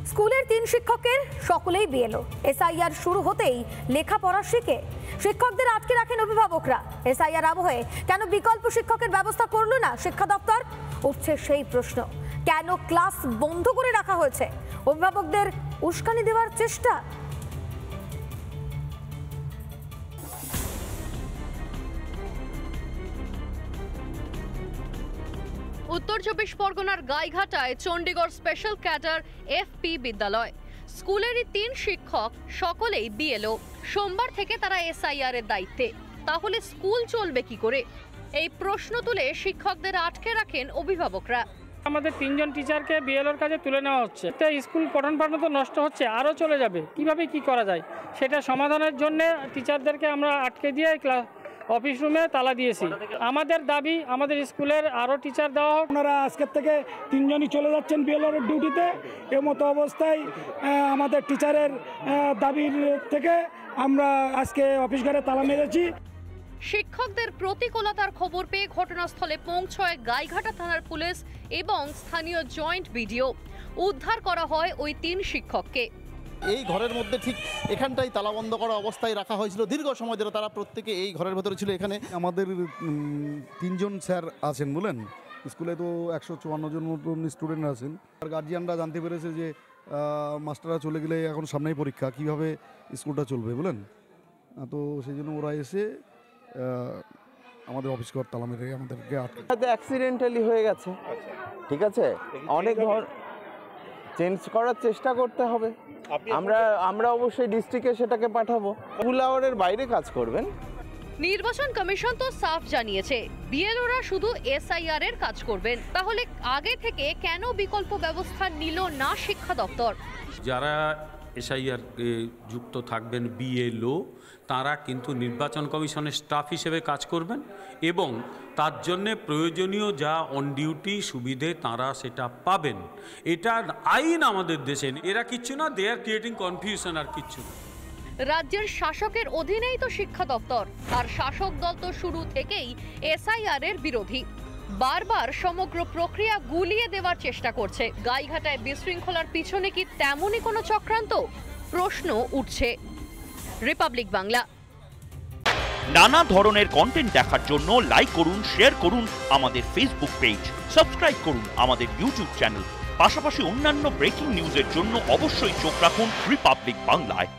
স্কুলের 3 শিক্ষকের সকলেই বিএলও। এসআইআর শুরু হতেই লেখাপড়া শিখে শিক্ষকদের আটকে রাখেন অভিভাবকরা। এসআইআর আবহে কেন বিকল্প শিক্ষকের ব্যবস্থা করল না শিক্ষা দপ্তর? উঠছে সেই প্রশ্ন, কেন ক্লাস বন্ধ করে রাখা হয়েছে? অভিভাবকদের উস্কানি দেওয়ার চেষ্টা। উত্তর 24 পরগনার গাইঘাটায় চণ্ডীগড় স্পেশাল ক্যাডার এফপি বিদ্যালয়। স্কুলেরই 3 শিক্ষক সকলেই বিএলও। সোমবার থেকে তারা এসআইআর এর দায়িত্বে। তাহলে স্কুল চলবে কি করে? এই প্রশ্ন তুলে শিক্ষকদের আটকে রাখেন অভিভাবকরা। আমাদের 3 জন টিচারকে বিএলওর কাছে তুলে নেওয়া হচ্ছে। স্কুল পঠন পাঠন তো নষ্ট হচ্ছে, আরও চলে যাবে। কিভাবে কি করা যায় সেটা সমাধানের জন্য টিচারদেরকে আমরা আটকে দিয়ে অফিস রুমে তালা দিয়েছি। আমাদের দাবি আমাদের স্কুলের আরও টিচার দেওয়া হোক। আপনারা আজকের থেকে 3 জনই চলে যাচ্ছেন বিএলওর ডিউটিতে। এর মতো অবস্থায় আমাদের টিচারের দাবির থেকে আমরা আজকে অফিস ঘরে তালা মেরেছি। শিক্ষকদের প্রতিকূলতার খবর পেয়ে ঘটনাস্থলে পৌঁছয় গাইঘাটা থানার পুলিশ এবং স্থানীয় জয়েন্ট বিডিও। উদ্ধার করা হয় ওই 3 শিক্ষককে। এই ঘরের মধ্যে ঠিক এখানটাই তালাবন্ধ করা অবস্থায় রাখা হয়েছিল দীর্ঘ সময় ধরে। তারা প্রত্যেকে এই ঘরের ভেতরে ছিল। এখানে আমাদের 3 জন স্যার আছেন বলেন, স্কুলে তো 154 জন মতন স্টুডেন্ট আছেন। আর গার্জিয়ানরা জানতে পেরেছে যে মাস্টাররা চলে গেলে এখন সামনেই পরীক্ষা, কিভাবে স্কুলটা চলবে বলেন। তো সেই জন্য ওরা এসে আমাদের অফিস ঘর তালা মেরে আমাদেরকে অ্যাক্সিডেন্টালি হয়ে গেছে। ঠিক আছে, অনেক ঘর চেঞ্জ করার চেষ্টা করতে হবে। আমরা অবশ্যই ডিস্ট্রিক্টে সেটাকে পাঠাবো। স্কুল আওয়ারের বাইরে কাজ করবেন। নির্বাচন কমিশন তো সাফ জানিয়েছে বিএলওরা শুধু এসআইআর এর কাজ করবেন। তাহলে আগে থেকে কেন বিকল্প ব্যবস্থা নিল না শিক্ষা দপ্তর? যারা এসআইআর যুক্ত থাকবেন বিএলও, তারা কিন্তু নির্বাচন কমিশনের স্টাফ হিসেবে কাজ করবেন এবং তার জন্যে প্রয়োজনীয় যা অন ডিউটি সুবিধে তারা সেটা পাবেন। এটা আইন আমাদের দেশে। এরা কিচ্ছু না, দে আর ক্রিয়েটিং কনফিউশন, আর কিচ্ছু না। রাজ্যের শাসকের অধীনেই তো শিক্ষা দপ্তর, আর শাসক দল তো শুরু থেকেই এসআইআর এর বিরোধী। বারবার সমগ্র প্রক্রিয়া গুলিয়ে দেওয়ার চেষ্টা করছে। গাইঘাটায় বিশৃঙ্খলার পিছনে কি তেমনই কোনো চক্রান্ত? প্রশ্ন উঠছে। রিপাবলিক বাংলা। নানা ধরনের কন্টেন্ট দেখার জন্য লাইক করুন, শেয়ার করুন আমাদের ফেসবুক পেজ, সাবস্ক্রাইব করুন আমাদের ইউটিউব চ্যানেল। পাশাপাশি অন্যান্য ব্রেকিং নিউজের জন্য অবশ্যই চোখ রাখুন রিপাবলিক বাংলায়।